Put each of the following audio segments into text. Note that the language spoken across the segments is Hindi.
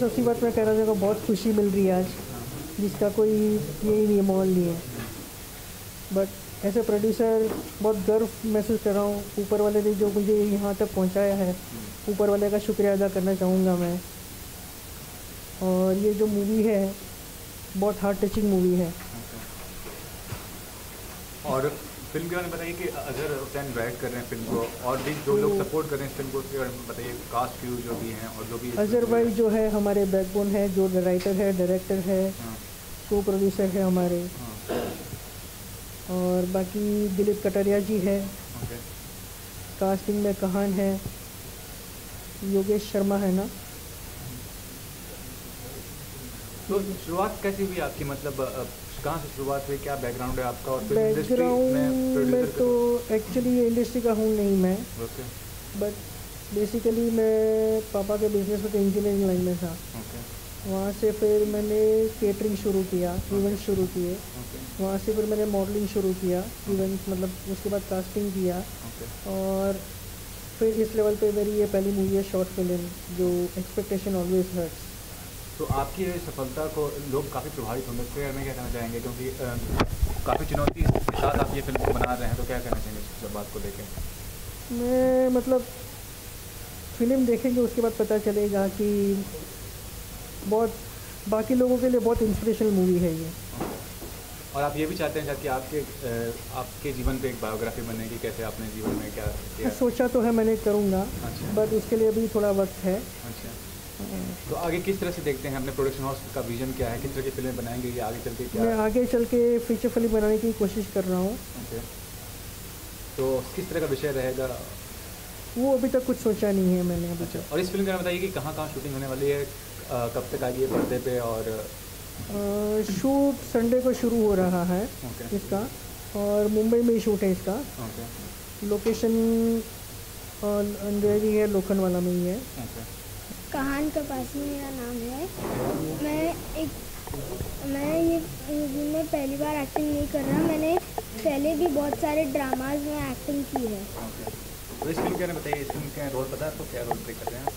सबसे बात मैं कहना चाहूँगा, बहुत खुशी मिल रही है आज, जिसका कोई यही नहीं मोल नहीं है। बट एज ए प्रोड्यूसर बहुत गर्व महसूस कर रहा हूँ, ऊपर वाले ने जो मुझे यहाँ तक पहुँचाया है, ऊपर वाले का शुक्रिया अदा करना चाहूँगा मैं। और ये जो मूवी है बहुत हार्ट टचिंग मूवी है। और फिल्म के बारे में बताइए कि अगर फैन राइट कर रहे हैं फिल्म को और भी जो लोग सपोर्ट कर रहे हैं इस फिल्म को, उसके बारे में बताइए। कास्ट क्रू जो भी हैं और जो भी अजहर भाई जो है हमारे बैकबोन है, जो राइटर है, डायरेक्टर है, को प्रोड्यूसर है हमारे। और बाकी दिलीप कटारिया जी है, कास्टिंग में कहान है, योगेश शर्मा है ना। तो शुरुआत कैसी हुई आपकी, मतलब कहाँ से शुरुआत हुई, क्या बैकग्राउंड है आपका? और बैकग्राउंड में तो एक्चुअली ये इंडस्ट्री का हूँ नहीं मैं, बट बेसिकली मैं पापा के बिजनेस में तो इंजीनियरिंग लाइन में था। वहाँ से फिर मैंने केटरिंग शुरू किया, इवेंट शुरू किए। वहाँ से फिर मैंने मॉडलिंग शुरू किया, इवेंट मतलब उसके बाद कास्टिंग किया। और फिर इस लेवल पे मेरी ये पहली मूवी है शॉर्ट फिल्म, जो एक्सपेक्टेशन ऑलवेज हर्ट्स। तो आपकी सफलता को लोग काफ़ी प्रभावित होंगे, इसके बारे में क्या कहना चाहेंगे? क्योंकि काफ़ी चुनौती के साथ आप ये फिल्म बना रहे हैं, तो क्या कहना चाहेंगे इस बात को लेकर? मैं मतलब फिल्म देखेंगे उसके बाद पता चलेगा कि बहुत बाकी लोगों के लिए बहुत इंस्पिरेशनल मूवी है ये। और आप ये भी चाहते हैं शायद कि आपके जीवन पे एक बायोग्राफी बने कि कैसे आपने जीवन में क्या किया? सोचा तो है मैंने, करूँगा। अच्छा। बट उसके लिए अभी थोड़ा वक्त है। अच्छा। तो आगे किस तरह से देखते हैं, अपने प्रोडक्शन हाउस का विजन क्या है, किस तरह की फिल्में बनाएंगे ये आगे चल के? क्या मैं आगे चल के फीचर फिल्म बनाने की कोशिश कर रहा हूँ। तो किस तरह का विषय रहेगा? वो अभी तक कुछ सोचा नहीं है मैंने अभी। अच्छा। और इस फिल्म का बताइए कि कहाँ कहाँ शूटिंग होने वाली है, कब तक आएगी पर्दे पे? और शूट संडे को शुरू हो रहा है इसका, और मुंबई में ही शूट है इसका। लोकेशन अंधेरी है, लोखंडवाला में ही है। कहान कपासी मेरा नाम है। मैं ये मूवी में पहली बार एक्टिंग नहीं कर रहा, मैंने पहले भी बहुत सारे ड्रामाज में एक्टिंग की है। तो इस फिल्म के बारे में बताइए, इस फिल्म का रोल पता है आपको, क्या रोल प्ले कर रहे हैं?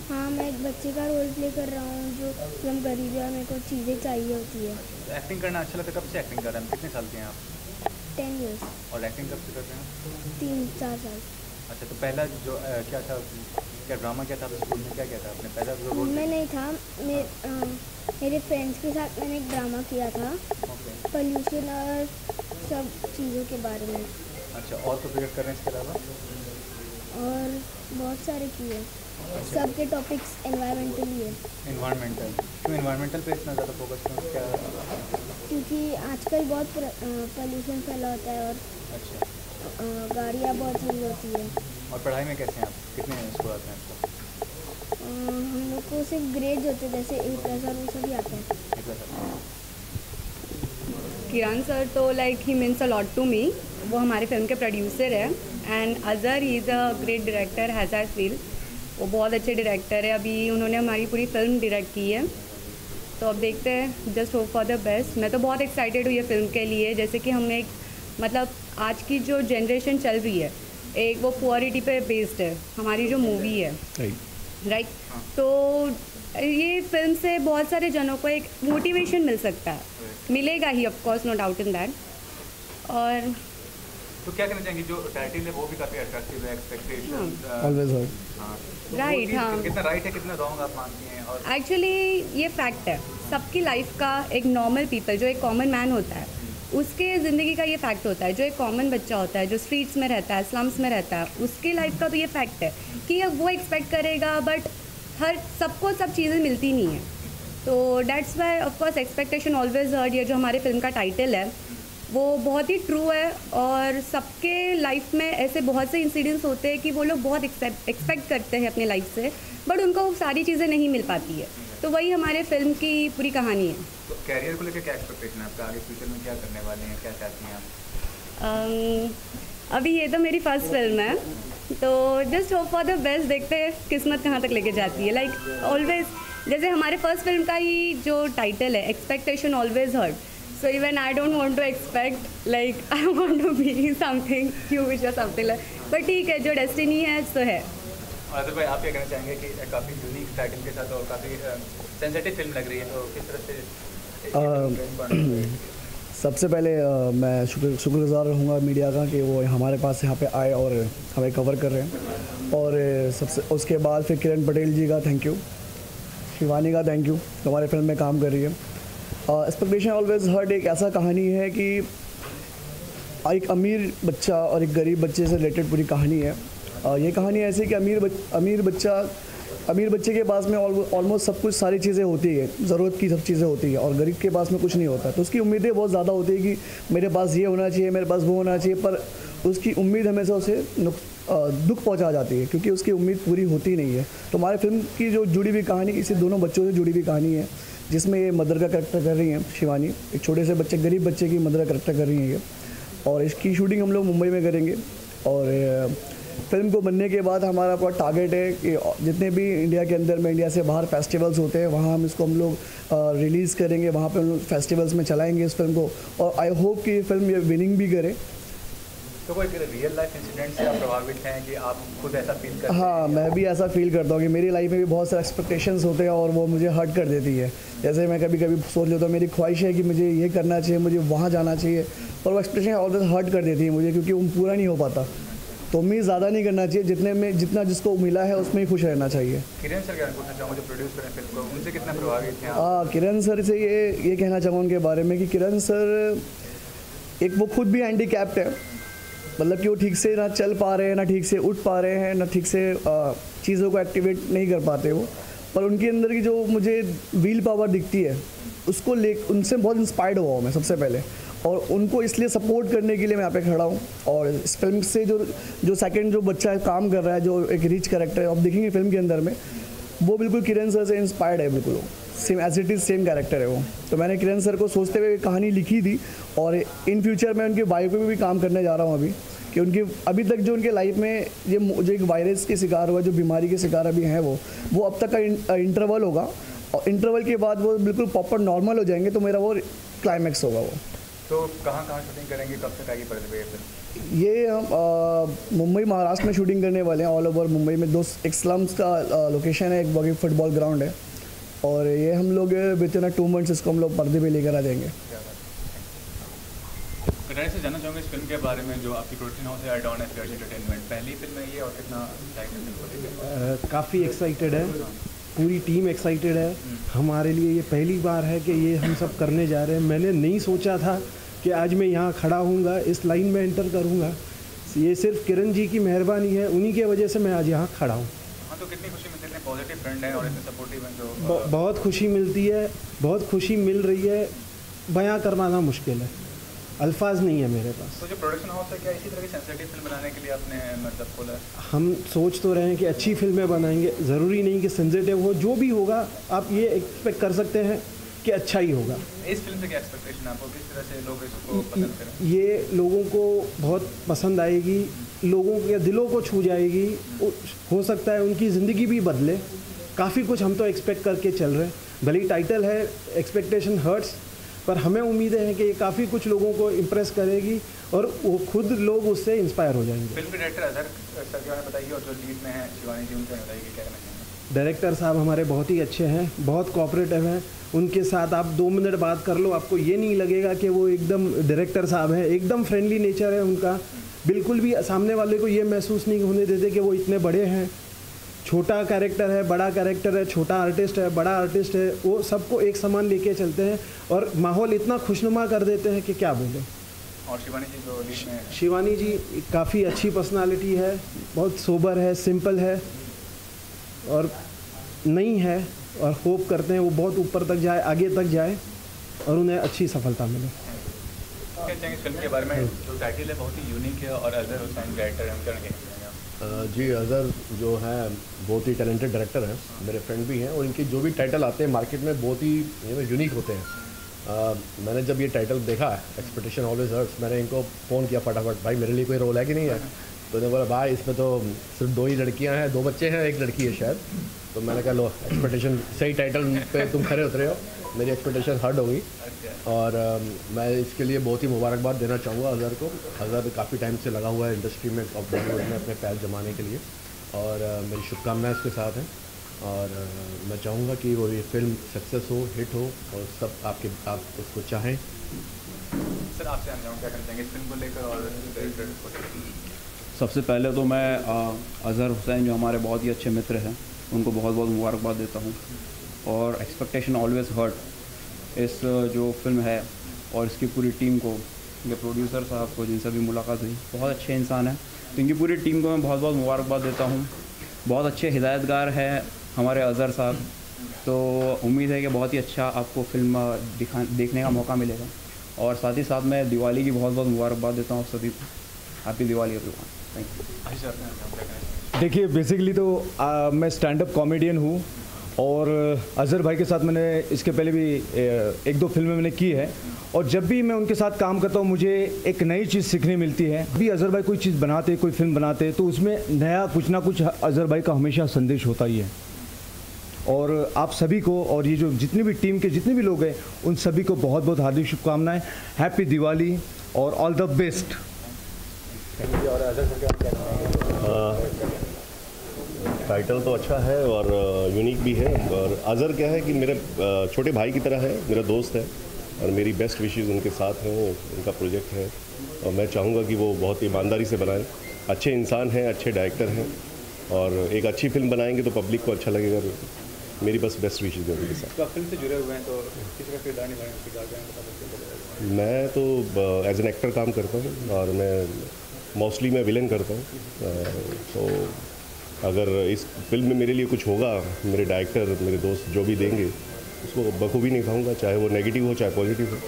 हाँ, मैं एक बच्चे का रोल प्ले कर रहा हूँ जो एकदम गरीब है और मेरे को चीज़ें चाहिए होती है। तो एक्टिंग करना अच्छा लगता है? कब से एक्टिंग कर रहे हैं, कितने साल के हैं आप? 10 years। और एक्टिंग कब से कर रहे हैं? 3-4 साल। अच्छा। तो पहला जो क्या था, क्या ड्रामा क्या था स्कूल में, क्या था आपने पहला जो रोल? मैं नहीं था, मेरे फ्रेंड्स के साथ मैंने एक ड्रामा किया था, पोल्यूशन और सब चीज़ों के बारे में। अच्छा। और तो प्रोजेक्ट कर रहे हैं इसके अलावा? और बहुत सारे किए। सबके टॉपिक्स एनवायरमेंटल ही है। एनवायरमेंटल? क्यों एनवायरमेंटल पे इतना ज़्यादा फोकस क्यों, क्या? क्योंकि आजकल बहुत पोल्यूशन फैला होता है और अच्छा, गाड़ियाँ बहुत यूज होती है। और पढ़ाई में कैसे हैं आप, कितने स्कोर आते हैं आपको? हम लोग को सिर्फ ग्रेड्स होते हैं, जैसे A+ और वो सभी आता है। किरण सर तो like he means a lot to me. वो हमारे फिल्म के प्रोड्यूसर है, and Azhar he is a great director, as I feel. वो बहुत अच्छे डायरेक्टर है। अभी उन्होंने हमारी पूरी फिल्म डायरेक्ट की है, तो अब देखते हैं, just hope for the best. मैं तो बहुत एक्साइटेड हूँ ये फिल्म के लिए। जैसे कि हम एक मतलब आज की जो जनरेशन चल रही है, एक वो पुअरिटी पे बेस्ड है हमारी जो मूवी है, राइट। तो ये फिल्म से बहुत सारे जनों को एक मोटिवेशन मिल सकता है, मिलेगा ही of course, no doubt in that. और तो क्या कहना चाहेंगे, जो टाइटल है वो भी काफ़ी अट्रैक्टिव है, एक्सपेक्टेशन ऑलवेज हर्ड। राइट। हाँ, कितना राइट है, कितना रॉन्ग आप मानती हैं? और एक्चुअली ये फैक्ट है सबकी लाइफ का। एक नॉर्मल पीपल जो एक कॉमन मैन होता है, उसके ज़िंदगी का ये फैक्ट होता है। जो एक कॉमन बच्चा होता है जो स्ट्रीट्स में रहता है, स्लम्स में रहता है, उसकी लाइफ का तो ये फैक्ट है कि वो एक्सपेक्ट करेगा, बट हर सबको सब चीज़ें मिलती नहीं है। तो that's why of course expectation always heard, ये जो हमारे फिल्म का टाइटल है वो बहुत ही ट्रू है। और सबके लाइफ में ऐसे बहुत से इंसिडेंट्स होते हैं कि वो लोग बहुत एक्सपेक्ट करते हैं अपने लाइफ से, बट उनको वो सारी चीज़ें नहीं मिल पाती है। तो वही हमारे फिल्म की पूरी कहानी है। तो कैरियर को लेकर क्या एक्सपेक्टेशन है आपका, आगे फ्यूचर में क्या करने वाले हैं, क्या चाहती हैं आप? अभी ये तो मेरी फर्स्ट फिल्म है, तो just hope for the best. देखते हैं किस्मत कहाँ तक लेके जाती है। लाइक ऑलवेज, जैसे हमारे फर्स्ट फिल्म का ही जो टाइटल है, expectation always heard. So even I don't want to expect, like I want to be something huge or something like, but ठीक है, जो डेस्टिनी है सो है। और अदर भाई आप क्या कहना चाहेंगे कि काफ़ी यूनिक टाइटल के साथ और काफ़ी सेंसिटिव फिल्म लग रही है, तो किस तरह से सबसे पहले मैं शुक्रगुजार रहूँगा मीडिया का कि वो हमारे पास यहाँ पे आए और हमें कवर कर रहे हैं। और सबसे उसके बाद फिर किरण पटेल जी का थैंक यू, शिवानी का थैंक यू, हमारे फिल्म में काम कर रही है। एक्सपेक्टेशन ऑलवेज हर्ट एक ऐसा कहानी है कि एक अमीर बच्चा और एक गरीब बच्चे से रिलेटेड पूरी कहानी है। ये कहानी ऐसी है कि अमीर बच्चे के पास में ऑलमोस्ट सब कुछ सारी चीज़ें होती है, ज़रूरत की सब चीज़ें होती है, और गरीब के पास में कुछ नहीं होता। तो उसकी उम्मीदें बहुत ज़्यादा होती है कि मेरे पास ये होना चाहिए, मेरे पास वो होना चाहिए, पर उसकी उम्मीद हमेशा उसे दुख पहुंचा जाती है क्योंकि उसकी उम्मीद पूरी होती नहीं है। तो हमारे फिल्म की जो जुड़ी हुई कहानी इसी दोनों बच्चों से जुड़ी हुई कहानी है, जिसमें ये मदर का करेक्टर कर रही हैं शिवानी, एक छोटे से बच्चे गरीब बच्चे की मदर का करेक्टर कर रही हैं ये। और इसकी शूटिंग हम लोग मुंबई में करेंगे। और फिल्म को बनने के बाद हमारा पूरा टारगेट है कि जितने भी इंडिया के अंदर में, इंडिया से बाहर फेस्टिवल्स होते हैं, वहाँ हम लोग रिलीज़ करेंगे, वहाँ पे हम लोग फेस्टिवल्स में चलाएंगे इस फिल्म को। और आई होप कि ये फिल्म ये विनिंग भी करे। तो कोई रियल लाइफ इंसिडेंट से आप प्रभावित हैं कि आप खुद ऐसा फील करते हैं? हाँ, मैं भी ऐसा फील करता हूँ कि मेरी लाइफ में भी बहुत सारे एक्सपेक्टेशंस होते हैं और वो मुझे हर्ट कर देती है। जैसे मैं कभी कभी सोच लेता हूँ, मेरी ख्वाहिश है कि मुझे ये करना चाहिए, मुझे वहाँ जाना चाहिए, पर वो एक्सपेक्टेशन ऑलवेज हर्ट कर देती है मुझे, क्योंकि वो पूरा नहीं हो पाता। तो उम्मीद ज़्यादा नहीं करना चाहिए, जितना जिसको मिला है उसमें ही खुश रहना चाहिए। किरण सर क्या पूछना चाहूँगा, जो प्रोड्यूस करें फिल्म को, उनसे कितना प्रभावित हैं? किरण सर से ये कहना चाहूँगा उनके बारे में कि किरण सर वो खुद भी हैंडीकैप्ड है, मतलब कि वो ठीक से ना चल पा रहे हैं, ना ठीक से उठ पा रहे हैं, ना ठीक से चीज़ों को एक्टिवेट नहीं कर पाते वो। पर उनके अंदर की जो मुझे व्हील पावर दिखती है, उसको उनसे बहुत इंस्पायर्ड हुआ हूँ मैं सबसे पहले, और उनको इसलिए सपोर्ट करने के लिए मैं यहाँ पे खड़ा हूँ। और इस फिल्म से जो सेकंड जो बच्चा काम कर रहा है, जो एक रिच कैरेक्टर है, आप देखेंगे फिल्म के अंदर में, वो बिल्कुल किरण सर से इंस्पायर्ड है, बिल्कुल same as it is same character है वो। तो मैंने किरण सर को सोचते हुए कहानी लिखी थी, और इन फ्यूचर मैं उनके बायो में भी काम करने जा रहा हूँ अभी, कि उनकी अभी तक जो उनके लाइफ में ये जो एक वायरस के शिकार हुआ, जो बीमारी के शिकार अभी हैं, वो अब तक का इंटरवल होगा, और इंटरवल के बाद वो बिल्कुल प्रॉपर नॉर्मल हो जाएंगे, तो मेरा वो क्लाइमैक्स होगा वो। तो कहाँ शूटिंग करेंगे, कब तक आएगी पर्दे पे? ये हम मुंबई महाराष्ट्र में शूटिंग करने वाले हैं, ऑल ओवर मुंबई में। एक स्लम्स का लोकेशन है, एक बड़ी फुटबॉल ग्राउंड है, और ये हम लोग विद इन 2 मंथ्स इसको हम लोग पर्दे पे लेकर आ जाएंगे। कटारी से जानना चाहूँगा इस फिल्म के बारे में, जो आपकी प्रोडक्शन हाउस है अडॉन एंटरटेनमेंट, पहली फिल्म है ये, और कितना एक्साइटेड? काफ़ी एक्साइटेड है, पूरी टीम एक्साइटेड है। हमारे लिए ये पहली बार है कि ये हम सब करने जा रहे हैं। मैंने नहीं सोचा था कि आज मैं यहाँ खड़ा हूँगा, इस लाइन में एंटर करूँगा। ये सिर्फ किरण जी की मेहरबानी है, उन्हीं के वजह से मैं आज यहाँ खड़ा हूँ। हाँ, तो कितनी खुशी मिलती है, इतने पॉजिटिव फ्रेंड हैं और इतने सपोर्टिव हैं जो बहुत खुशी मिलती है, बहुत खुशी मिल रही है, बयां करवाना मुश्किल है, अल्फाज नहीं है मेरे पास। तो जो प्रोडक्शन हाउस है, क्या इसी तरह की सेंसिटिव फिल्म बनाने के लिए आपने मतलब खोला? हम सोच तो रहे हैं कि अच्छी फिल्में बनाएंगे, ज़रूरी नहीं कि सेंसिटिव हो, जो भी होगा आप ये एक्सपेक्ट कर सकते हैं कि अच्छा ही होगा। इस फिल्म से क्या एक्सपेक्टेशन आपको, किस तरह से लोग इसको पसंद करें? ये लोगों को बहुत पसंद आएगी, लोगों के दिलों को छू जाएगी, हो सकता है उनकी ज़िंदगी भी बदले। काफ़ी कुछ हम तो एक्सपेक्ट करके चल रहे हैं, भले ही टाइटल है एक्सपेक्टेशन हर्ट्स, पर हमें उम्मीदें हैं कि ये काफ़ी कुछ लोगों को इम्प्रेस करेगी और वो खुद लोग उससे इंस्पायर हो जाएंगे। फिल्म के डायरेक्टर अजहर सर के बारे में बताइए, और जो लीड में है शिवानी जी, उनसे बताइए क्या कहना चाहेंगे? डायरेक्टर साहब हमारे बहुत ही अच्छे हैं, बहुत कोऑपरेटिव हैं। उनके साथ आप 2 मिनट बात कर लो, आपको ये नहीं लगेगा कि वो एकदम डायरेक्टर साहब हैं, एकदम फ्रेंडली नेचर है उनका। बिल्कुल भी सामने वाले को ये महसूस नहीं होने देते कि वो इतने बड़े हैं। छोटा कैरेक्टर है, बड़ा कैरेक्टर है, छोटा आर्टिस्ट है, बड़ा आर्टिस्ट है, वो सबको एक समान लेके चलते हैं और माहौल इतना खुशनुमा कर देते हैं कि क्या बोलें। और शिवानी जी जो लीड में, शिवानी जी काफ़ी अच्छी पर्सनालिटी है, बहुत सोबर है, सिंपल है और नई है, और होप करते हैं वो बहुत ऊपर तक जाए, आगे तक जाए और उन्हें अच्छी सफलता मिले। क्या चाहेंगे इस फिल्म के बारे में? जो टाइटल है बहुत ही यूनिक है, और अजहर हुसैन डायरेक्टर हैं, उनका जी अजहर जो है बहुत ही टैलेंटेड डायरेक्टर हैं, मेरे फ्रेंड भी हैं, और इनके जो भी टाइटल आते हैं मार्केट में बहुत ही यूनिक होते हैं। मैंने जब ये टाइटल देखा एक्सपेक्टेशन ऑलवेज हर्ट्स, मैंने इनको फ़ोन किया फटाफट, भाई मेरे लिए कोई रोल है कि नहीं है? तो उन्होंने बोला भाई इसमें तो सिर्फ 2 ही लड़कियां हैं, 2 बच्चे हैं, 1 लड़की है शायद। तो मैंने कहा लो एक्सपेक्टेशन सही टाइटल पे तुम खड़े उतरे हो, मेरी एक्सपेक्टेशन हर्ट हो गई। और मैं इसके लिए बहुत ही मुबारकबाद देना चाहूँगा अजहर को। अजहर काफ़ी टाइम से लगा हुआ है इंडस्ट्री में और बॉलीवुड में अपने पैर जमाने के लिए, और मेरी शुभकामनाएं उसके साथ हैं और मैं चाहूँगा कि वो ये फिल्म सक्सेस हो, हिट हो और सब आप उसको चाहें। सर आपसे जानना चाहूँगा क्या कहना चाहेंगे इस फिल्म को लेकर और डायरेक्टर को? सबसे पहले तो मैं अज़हर हुसैन जो हमारे बहुत ही अच्छे मित्र हैं उनको बहुत बहुत मुबारकबाद देता हूँ। और एक्सपेक्टेशन ऑलवेज़ हर्ट इस जो फिल्म है और इसकी पूरी टीम को, इनके प्रोड्यूसर साहब को जिनसे भी मुलाकात हुई, बहुत अच्छे इंसान हैं, तो इनकी पूरी टीम को मैं बहुत बहुत मुबारकबाद देता हूँ। बहुत अच्छे हिदायतगार हैं हमारे अज़हर साहब, तो उम्मीद है कि बहुत ही अच्छा आपको फिल्म देखने का मौका मिलेगा। और साथ ही साथ मैं दिवाली की बहुत बहुत मुबारकबाद देता हूँ सभी को। Happy Diwali everyone. Thank you. देखिए बेसिकली तो मैं स्टैंड अप कॉमेडियन हूँ और अज़हर भाई के साथ मैंने इसके पहले भी एक दो फिल्में मैंने की है और जब भी मैं उनके साथ काम करता हूँ मुझे एक नई चीज़ सीखने मिलती है। अभी अज़हर भाई कोई चीज़ बनाते, कोई फिल्म बनाते तो उसमें नया कुछ ना कुछ अज़हर भाई का हमेशा संदेश होता ही है। और आप सभी को और ये जो जितनी भी टीम के जितने भी लोग हैं उन सभी को बहुत बहुत हार्दिक शुभकामनाएं। हैप्पी दिवाली और ऑल द बेस्ट। टाइटल तो अच्छा है और यूनिक भी है और अज़हर क्या है कि मेरे छोटे भाई की तरह है, मेरा दोस्त है और मेरी बेस्ट विशेज़ उनके साथ हैं। उनका प्रोजेक्ट है और मैं चाहूँगा कि वो बहुत ईमानदारी से बनाएं। अच्छे इंसान हैं, अच्छे डायरेक्टर हैं और एक अच्छी फिल्म बनाएंगे तो पब्लिक को अच्छा लगेगा। मेरी बस बेस्ट विशेज़ है उनके साथ। तो आप फिल्म से जुड़े हुए हैं तो किसी का किरदार निभाएंगे? मैं तो एज एन एक्टर काम करता हूँ और मैं मोस्टली मैं विलन करता हूँ। तो अगर इस फिल्म में मेरे लिए कुछ होगा, मेरे डायरेक्टर मेरे दोस्त जो भी देंगे उसको बखूबी निभाऊंगा, चाहे वो नेगेटिव हो चाहे पॉजिटिव हो।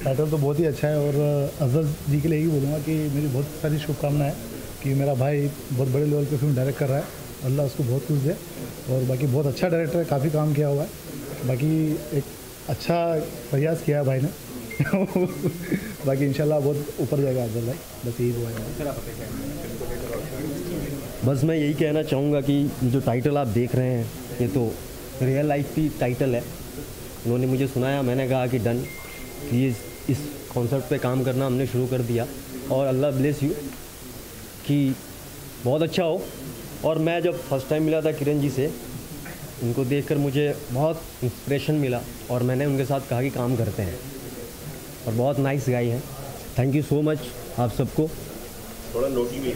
टाइटल तो बहुत ही अच्छा है और अज़हर जी के लिए यही बोलूँगा कि मेरी बहुत सारी शुभकामनाएं कि मेरा भाई बहुत बड़े लेवल पे फिल्म डायरेक्ट कर रहा है, अल्लाह उसको बहुत कुछ दे। और बाकी बहुत अच्छा डायरेक्टर है, काफ़ी काम किया हुआ है, बाकी एक अच्छा प्रयास किया है भाई ने बाकी इंशाल्लाह बहुत ऊपर जाएगा अज़हर भाई, बस यही दुआ है। बस मैं यही कहना चाहूँगा कि जो टाइटल आप देख रहे हैं ये तो रियल लाइफ की टाइटल है। उन्होंने मुझे सुनाया, मैंने कहा कि डन, ये इस कॉन्सेप्ट पे काम करना हमने शुरू कर दिया और अल्लाह ब्लेस यू कि बहुत अच्छा हो। और मैं जब फर्स्ट टाइम मिला था किरण जी से, उनको देखकर मुझे बहुत इंस्पिरेशन मिला और मैंने उनके साथ कहा कि काम करते हैं और बहुत नाइस गाई हैं। थैंक यू सो मच आप सबको। थोड़ा नोटी भी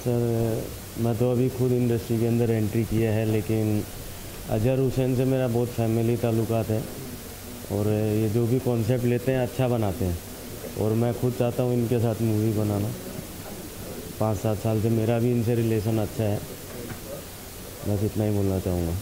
सर मैं तो अभी खुद इंडस्ट्री के अंदर एंट्री किया है, लेकिन अज़हर हुसैन से मेरा बहुत फैमिली ताल्लुकात है और ये जो भी कॉन्सेप्ट लेते हैं अच्छा बनाते हैं और मैं खुद चाहता हूँ इनके साथ मूवी बनाना। 5-7 साल से मेरा भी इनसे रिलेशन अच्छा है, बस इतना ही बोलना चाहूँगा।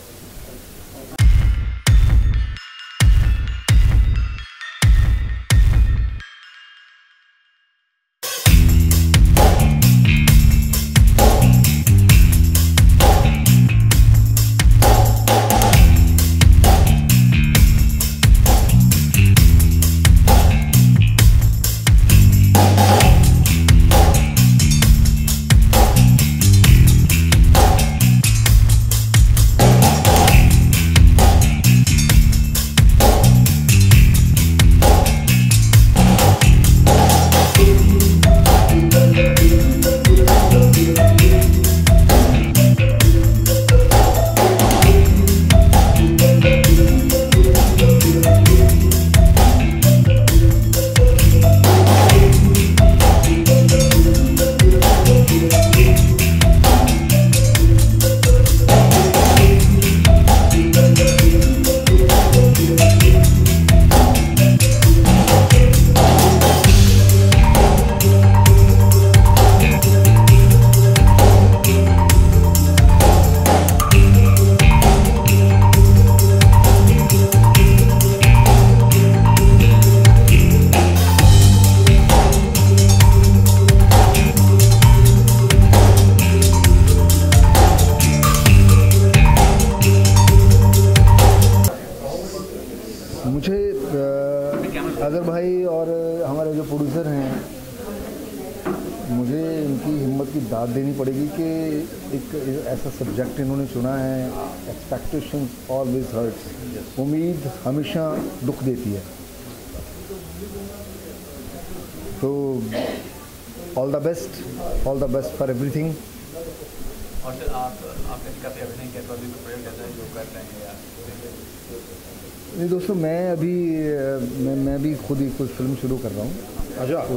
अज़हर भाई और हमारे जो प्रोड्यूसर हैं मुझे इनकी हिम्मत की दाद देनी पड़ेगी कि एक ऐसा सब्जेक्ट इन्होंने चुना है। एक्सपेक्टेशंस ऑलवेज हर्ट्स, उम्मीद हमेशा दुख देती है। तो all the best for everything. और सर आपने काफ़ी अभिनय किया, तो अभी कोई प्रोजेक्ट ऐसा है जो कर रहे हैं या? नहीं दोस्तों, मैं भी खुद ही कुछ फिल्म शुरू कर रहा हूँ। अच्छा, तो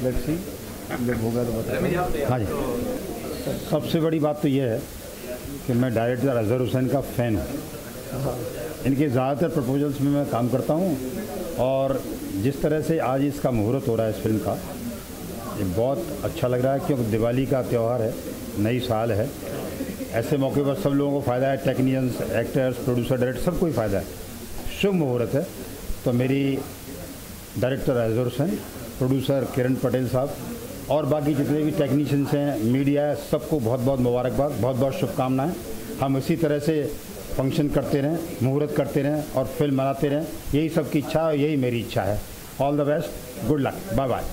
लेट्स सी जब होगा तो बताएं। हाँ जी, सबसे बड़ी बात तो ये है कि मैं डायरेक्टर अजहर हुसैन का फ़ैन हूँ। इनके ज़्यादातर प्रपोजल्स में मैं काम करता हूँ, और जिस तरह से आज इसका मुहूर्त हो रहा है इस फिल्म का, ये बहुत अच्छा लग रहा है, क्योंकि दिवाली का त्यौहार है, नई साल है। ऐसे मौके पर सब लोगों को फ़ायदा है, टेक्नीशियंस, एक्टर्स, प्रोड्यूसर, डायरेक्टर, सबको ही फ़ायदा है। शुभ मुहूर्त है। तो मेरी डायरेक्टर अजहर हुसैन, प्रोड्यूसर किरण पटेल साहब और बाकी जितने भी टेक्नीशियंस हैं, मीडिया है, सबको बहुत बहुत मुबारकबाद, बहुत बहुत शुभकामनाएं। हम इसी तरह से फंक्शन करते रहें, मुहूर्त करते रहें और फिल्म बनाते रहें। यही सबकी इच्छा है, यही मेरी इच्छा है। All the best, good luck, bye bye.